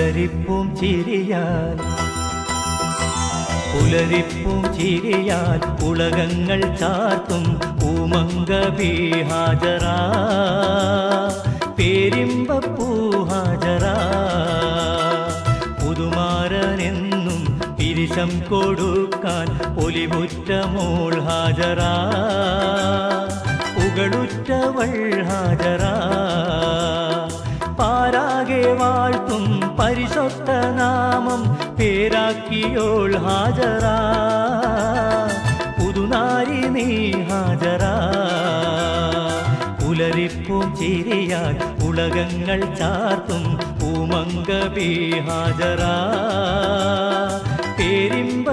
പുലരിപ്പൂം ചിരിയാൽ ഉലകങ്ങൾ ചാർത്തും പൂമംഗബി ഹാജറ പേരിമ്പപ്പൂ ഹാജറ പുതുമാരനെന്നും പിരിശം കൊടുക്കാൻ ഒലിവുറ്റമോൾ ഹാജറ പുകളുറ്റവൾ ഹാജറ പാരാകെ വാഴ്ത്തും പരിശുദ്ധ നാമം പേരാക്കിയോൾ ഹാജറ പുതുനാരി നീ ഹാജറ പുലരിപ്പൂം ചിരിയാൽ ഉലകങ്ങൾ ചാർത്തും പൂമംഗബി ഹാജറ പേരിമ്പ